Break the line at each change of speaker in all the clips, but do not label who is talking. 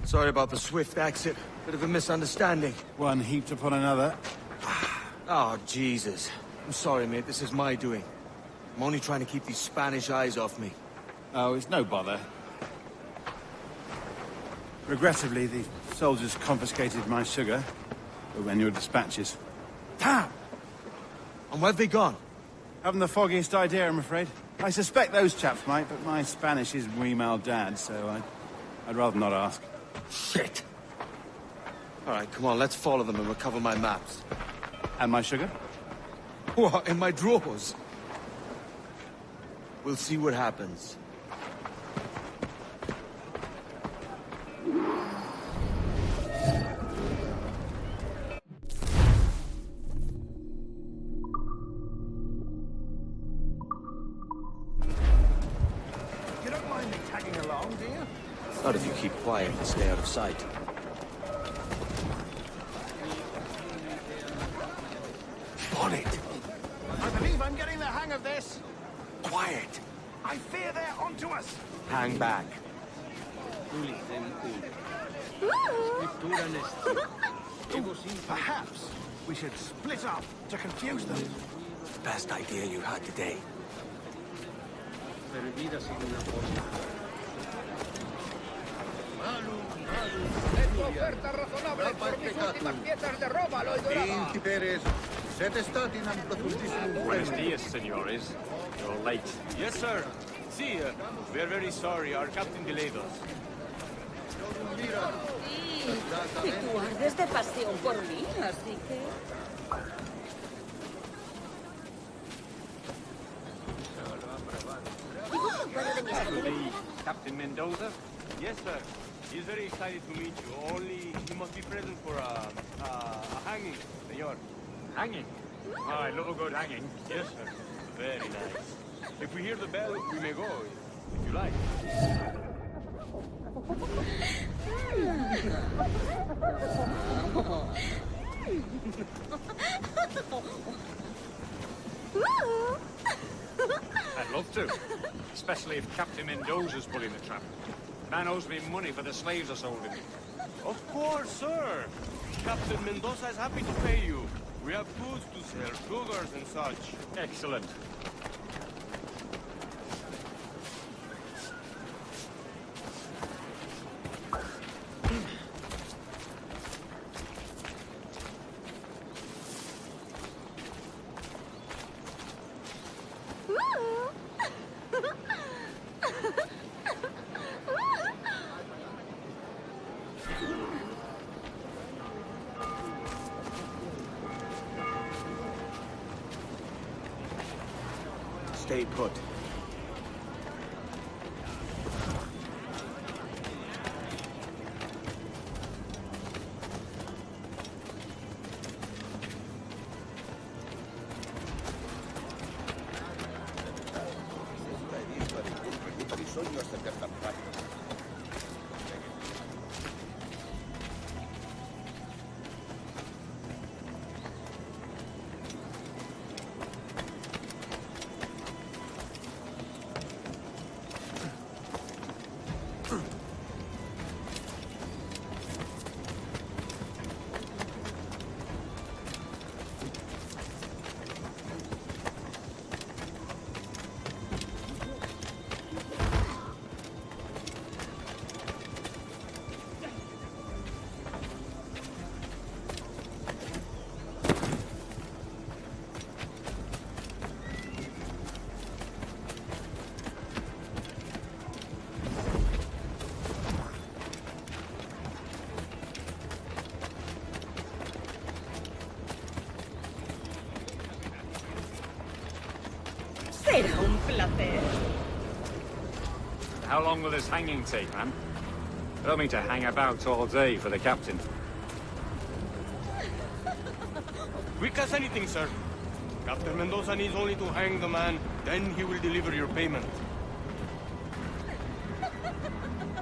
Sorry about the swift exit. Bit of a misunderstanding.
One heaped upon another.
Oh, Jesus. I'm sorry, mate. This is my doing. I'm only trying to keep these Spanish eyes off me.
Oh, it's no bother. Regrettably, the soldiers confiscated my sugar when your dispatches.
Damn! And where have they gone?
Haven't the foggiest idea, I'm afraid. I suspect those chaps might, but my Spanish is muy mal dad, so I'd rather not ask.
Shit! Alright, come on, let's follow them and recover my maps.
And my sugar?
What, in my drawers? We'll see what happens.
You don't mind me tagging along, do you?
Not if you keep quiet and stay out of sight. Bonny!
I believe I'm getting the hang of this.
Quiet!
I fear they're onto us.
Hang back.
Perhaps we should split up to confuse them.
Best idea you had today.
Oferta razonable por mis últimas piezas de ropa, lo
Buenos dias, senores. You're late.
Yes, sir. See, we are very sorry. Our captain delayed us.
Sí, y tú ardes de pasión por mí, así que...
Captain Mendoza?
Yes, sir. He's very excited to meet you. Only he must be present for a hanging, senor.
Hanging? Oh, I love a good hanging.
Yes, sir. Very nice. If we hear the bell, we may go, if you like.
I'd love to. Especially if Captain Mendoza's pulling the trap. Man owes me money for the slaves I sold him.
Of course, sir. Captain Mendoza is happy to pay you. We have goods to sell, sugars and such.
Excellent.
Stay put.
Será un placer.
How long will this hanging take, man? I don't mean to hang about all day for the captain.
Quick as anything, sir. Captain Mendoza needs only to hang the man, then he will deliver your payment.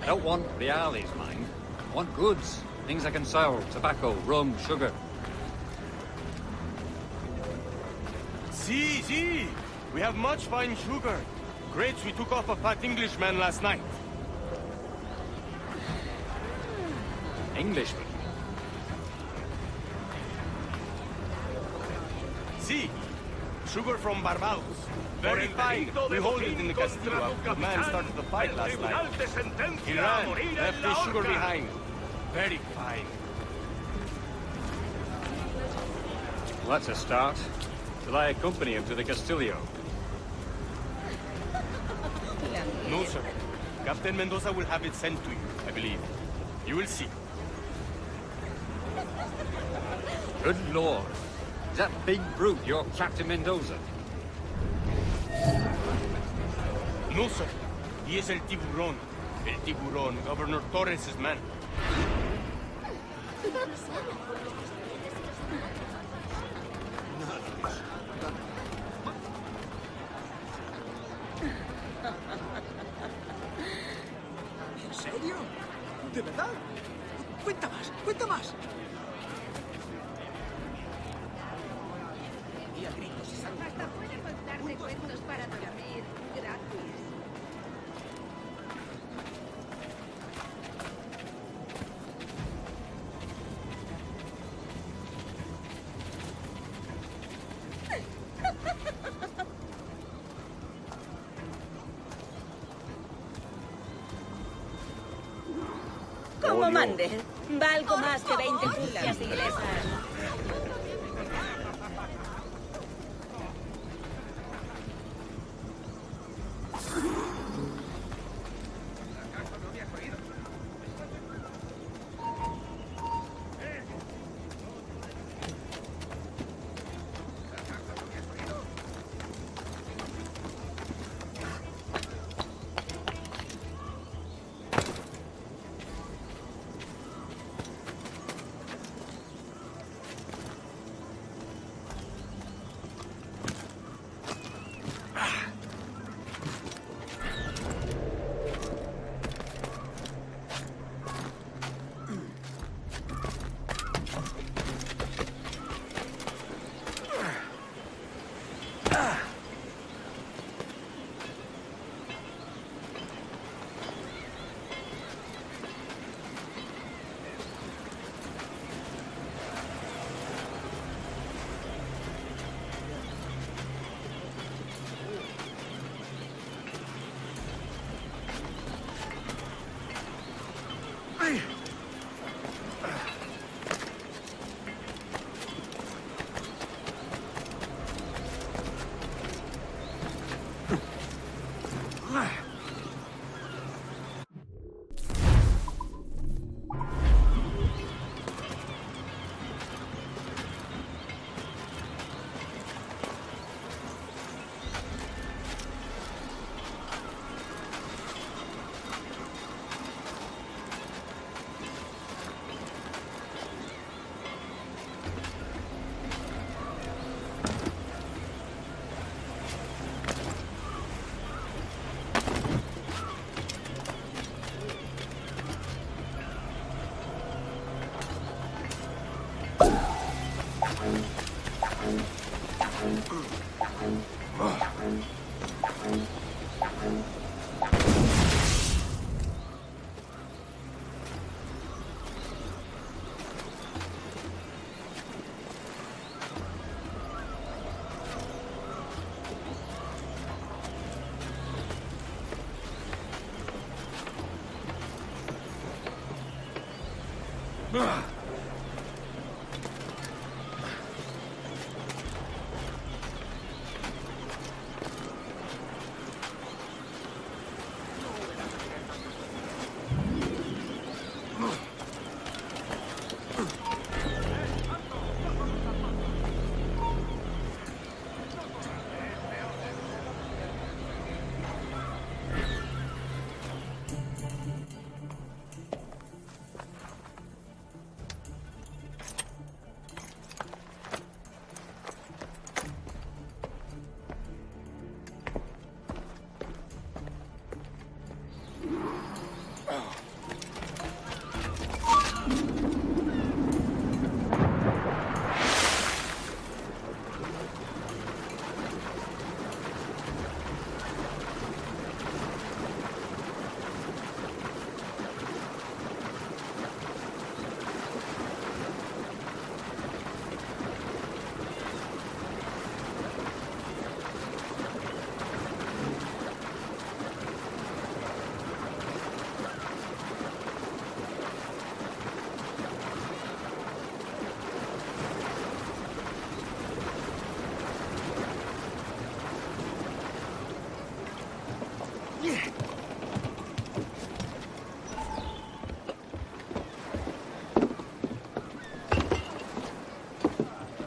I don't want reales, mind. I want goods. Things I can sell. Tobacco, rum, sugar.
See. We have much fine sugar. Grapes we took off a fat Englishman last night.
Englishman.
See, sugar from Barbados. Very fine. We hold it in the Castillo. The man started the fight last night. He ran, left his sugar behind. Very fine.
Well, that's a start. Shall I accompany him to the Castillo?
No, sir. Captain Mendoza will have it sent to you, I believe. You will see.
Good lord. Is that big brute your Captain Mendoza?
No, sir. He is El Tiburón. El Tiburón, Governor Torres' man.
¿En serio? ¿De verdad? Cuenta más, cuenta más.
Hasta puede contarme cuentos para dormir. Gracias.
Como mande. Valgo más que 20 furias inglesas.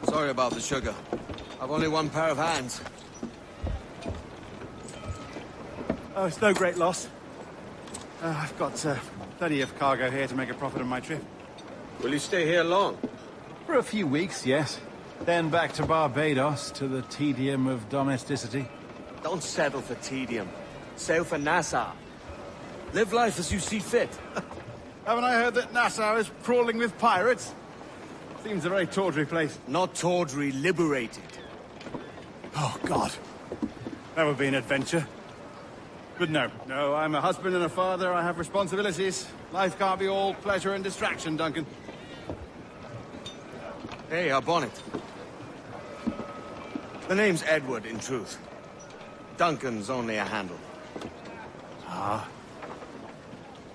Sorry about the sugar. I've only one pair of hands.
Oh, it's no great loss. I've got plenty of cargo here to make a profit on my trip.
Will you stay here long?
For a few weeks, yes. Then back to Barbados, to the tedium of domesticity.
Don't settle for tedium. Sail for Nassau. Live life as you see fit.
Haven't I heard that Nassau is crawling with pirates? Seems a very tawdry place.
Not tawdry, liberated.
Oh, God. That would be an adventure. But no, I'm a husband and a father. I have responsibilities. Life can't be all pleasure and distraction, Duncan.
Hey, our bonnet. The name's Edward, in truth. Duncan's only a handle.
Ah.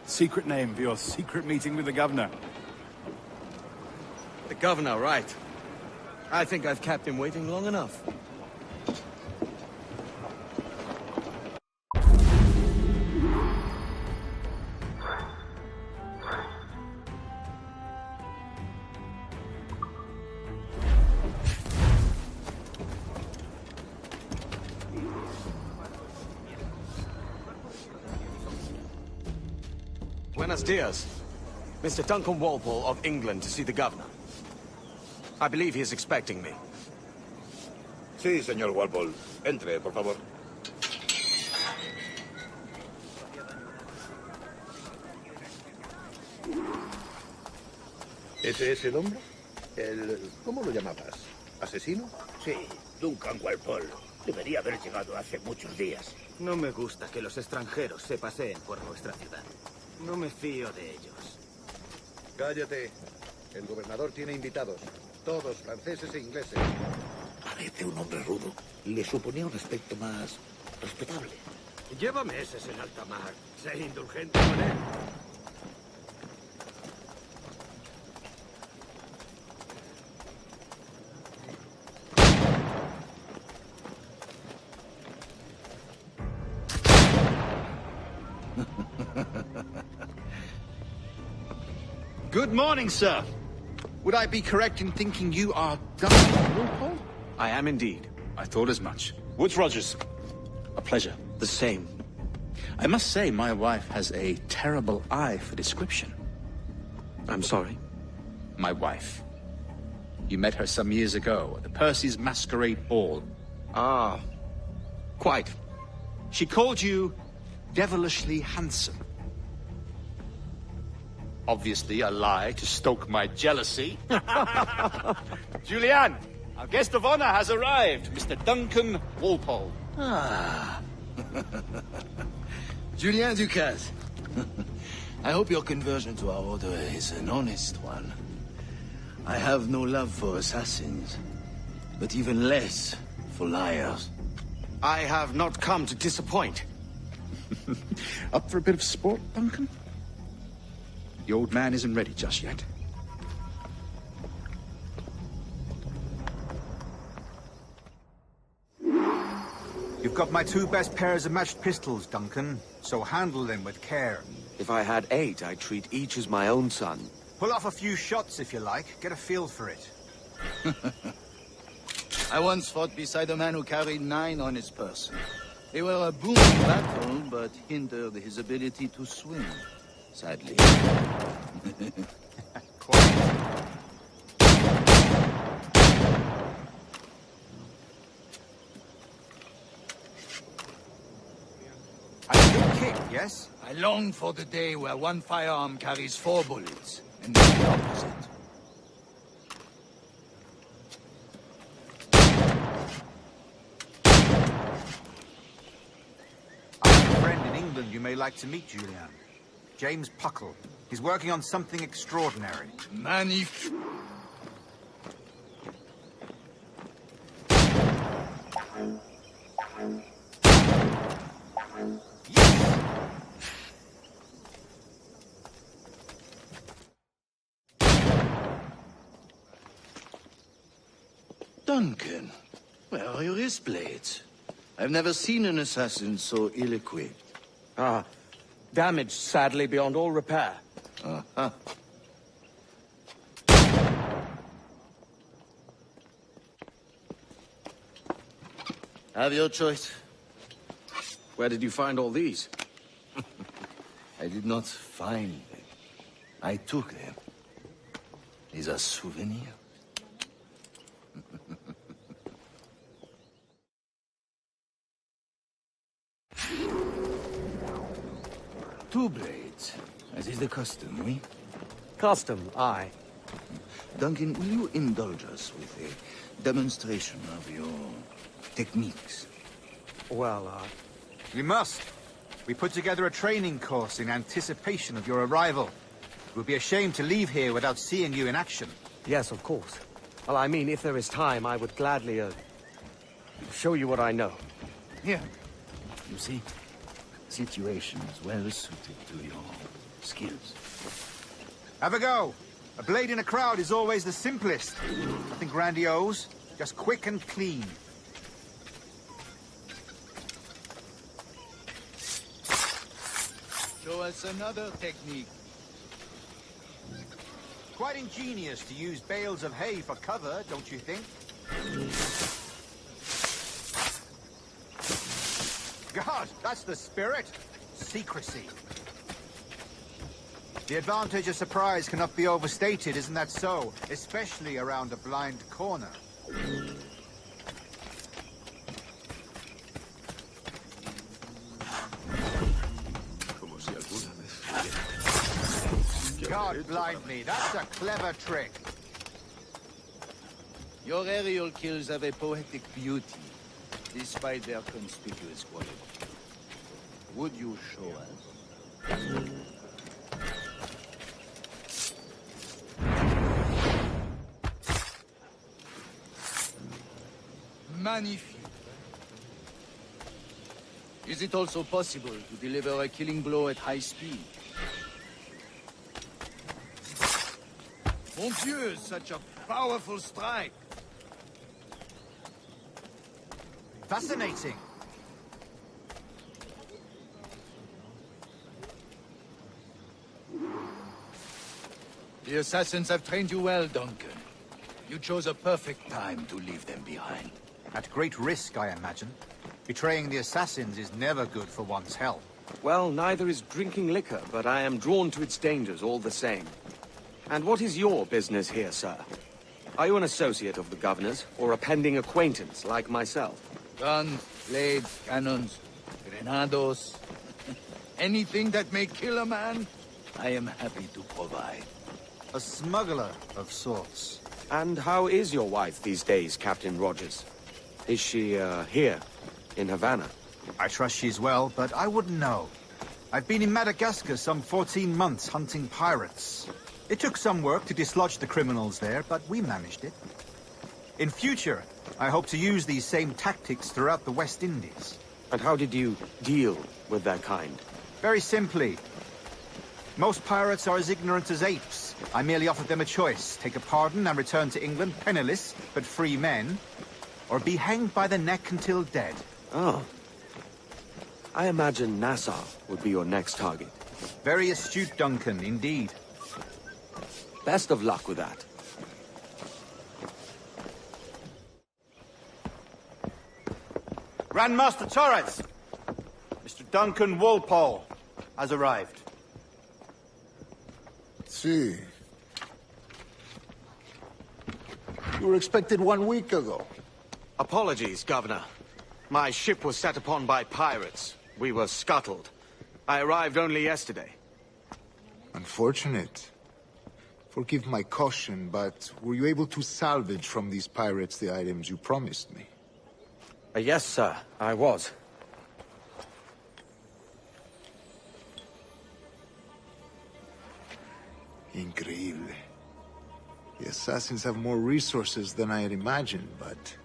Secret name for your secret meeting with the governor.
The governor, right. I think I've kept him waiting long enough. Buenos dias. Mr. Duncan Walpole of England to see the governor. I believe he is expecting me.
Sí, señor Walpole. Entre, por favor. ¿Ese es el hombre? ¿Cómo lo llamabas? ¿Asesino?
Sí, Duncan Walpole. Debería haber llegado hace muchos días.
No me gusta que los extranjeros se paseen por nuestra ciudad. No me fío de ellos.
Cállate. El gobernador tiene invitados. Todos franceses e ingleses.
Parece un hombre rudo. Le suponía un aspecto más respetable.
Lleva meses en alta mar. Sé indulgente con él.
Good morning, sir. Would I be correct in thinking you are Duncan Walpole?
I am indeed.
I thought as much. Woods Rogers. A pleasure.
The same.
I must say, my wife has a terrible eye for description.
I'm sorry.
My wife. You met her some years ago at the Percy's Masquerade Ball.
Ah, quite.
She called you devilishly handsome. Obviously a lie to stoke my jealousy. Julianne, our guest of honor has arrived, Mr. Duncan Walpole.
Ah. Julien Ducasse. I hope your conversion to our order is an honest one. I have no love for assassins, but even less for liars.
I have not come to disappoint.
Up for a bit of sport, Duncan? The old man isn't ready just yet.
You've got my 2 best pairs of matched pistols, Duncan, so handle them with care.
If I had 8, I'd treat each as my own son.
Pull off a few shots if you like, get a feel for it.
I once fought beside a man who carried 9 on his person. They were a boon in battle, but hindered his ability to swim. Sadly.
A good kick, yes?
I long for the day where one firearm carries 4 bullets, and not the opposite.
I have a friend in England you may like to meet, Julian. James Puckle. He's working on something extraordinary.
Magnifique. Duncan, where are your wrist blades? I've never seen an assassin so ill-equipped.
Ah, damaged sadly beyond all repair.
Uh-huh. Have your choice.
Where did you find all these?
I did not find them. I took them. These are souvenirs. Two blades, as is the custom, oui?
Custom, aye.
Duncan, will you indulge us with a demonstration of your techniques?
Well,
We must. We put together a training course in anticipation of your arrival. It would be a shame to leave here without seeing you in action.
yes, of course. Well, I mean, if there is time, I would gladly, show you what I know.
Here. You see, situation is well suited to your skills.
Have a go. A blade in a crowd is always the simplest. Nothing grandiose, just quick and clean.
Show us another technique.
Quite ingenious to use bales of hay for cover, don't you think? God, that's the spirit. Secrecy. The advantage of surprise cannot be overstated, isn't that so? Especially around a blind corner. God blind me, that's a clever trick.
Your aerial kills have a poetic beauty, despite their conspicuous quality. Would you show us?
Magnifique.
Is it also possible to deliver a killing blow at high speed?
Mon Dieu, such a powerful strike.
Fascinating.
The assassins have trained you well, Duncan. You chose a perfect time to leave them behind.
At great risk, I imagine. Betraying the assassins is never good for one's health.
Well, neither is drinking liquor, but I am drawn to its dangers all the same. And what is your business here, sir? Are you an associate of the governor's, or a pending acquaintance like myself?
Guns, blades, cannons, grenados. Anything that may kill a man?
I am happy to provide.
A smuggler of sorts.
And how is your wife these days, Captain Rogers? Is she, here, in Havana?
I trust she's well, but I wouldn't know. I've been in Madagascar some 14 months hunting pirates. It took some work to dislodge the criminals there, but we managed it. In future, I hope to use these same tactics throughout the West Indies.
And how did you deal with their kind?
Very simply. Most pirates are as ignorant as apes. I merely offered them a choice. Take a pardon and return to England penniless, but free men. Or be hanged by the neck until dead.
Oh. I imagine Nassau would be your next target.
Very astute, Duncan, indeed.
Best of luck with that.
Grandmaster Torres! Mr. Duncan Walpole has arrived.
See. You were expected 1 week ago.
Apologies, Governor. My ship was set upon by pirates. We were scuttled. I arrived only yesterday.
Unfortunate. Forgive my caution, but were you able to salvage from these pirates the items you promised me?
Yes, sir, I was.
Increíble. The assassins have more resources than I had imagined, but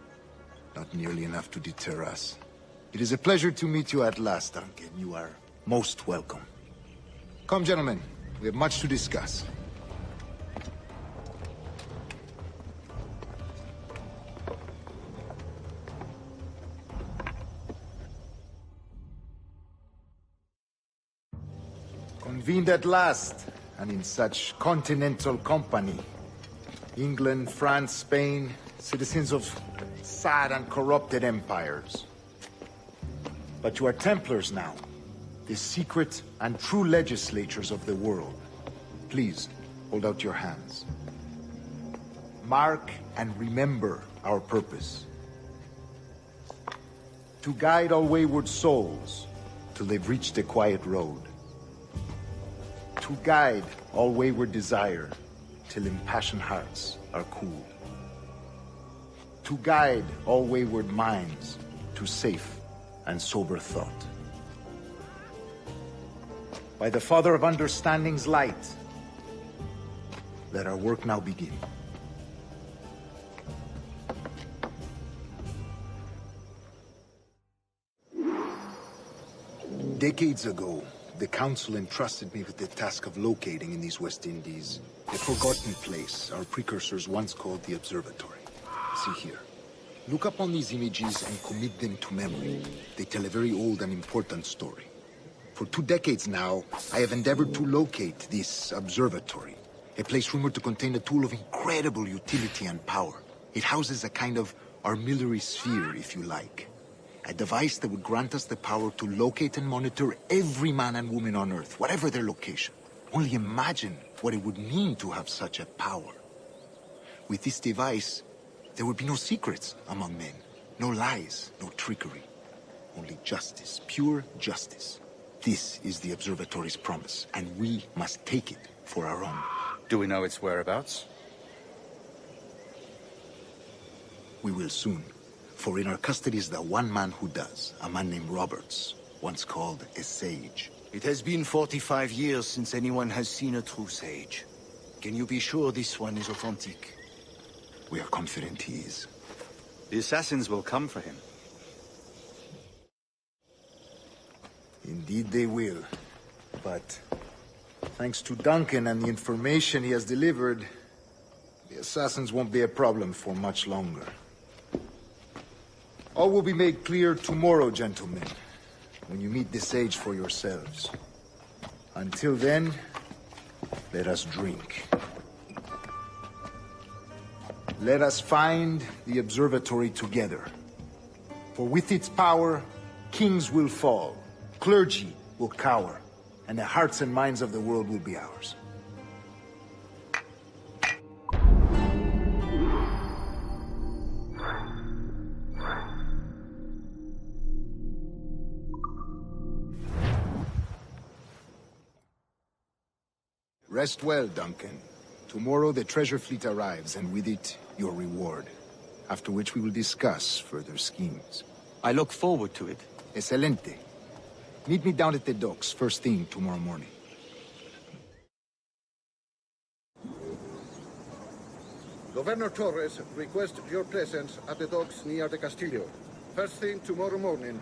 not nearly enough to deter us. It is a pleasure to meet you at last, Duncan. You are most welcome. Come, gentlemen. We have much to discuss. Convened at last, and in such continental company. England, France, Spain, citizens of sad and corrupted empires. But you are Templars now, the secret and true legislatures of the world. Please, hold out your hands. Mark and remember our purpose. To guide all wayward souls till they've reached the quiet road. To guide all wayward desire till impassioned hearts are cooled. To guide all wayward minds to safe and sober thought. By the Father of Understanding's light, let our work now begin. Decades ago, the Council entrusted me with the task of locating in these West Indies a forgotten place our precursors once called the Observatory. See here. Look up on these images and commit them to memory. They tell a very old and important story. For 2 decades now, I have endeavored to locate this observatory, a place rumored to contain a tool of incredible utility and power. It houses a kind of armillary sphere, if you like. A device that would grant us the power to locate and monitor every man and woman on Earth, whatever their location. Only imagine what it would mean to have such a power. With this device, there would be no secrets among men, no lies, no trickery. Only justice, pure justice. This is the Observatory's promise, and we must take it for our own.
Do we know its whereabouts?
We will soon. For in our custody is the one man who does, a man named Roberts, once called a sage.
It has been 45 years since anyone has seen a true sage. Can you be sure this one is authentic?
We are confident he is.
The assassins will come for him.
Indeed they will. But thanks to Duncan and the information he has delivered, the assassins won't be a problem for much longer. All will be made clear tomorrow, gentlemen, when you meet the sage for yourselves. Until then, let us drink. Let us find the observatory together. For with its power, kings will fall, clergy will cower, and the hearts and minds of the world will be ours. Rest well, Duncan. Tomorrow the treasure fleet arrives, and with it, your reward. After which we will discuss further schemes.
I look forward to it.
Excelente. Meet me down at the docks first thing tomorrow morning.
Governor Torres requests your presence at the docks near the Castillo. First thing tomorrow morning.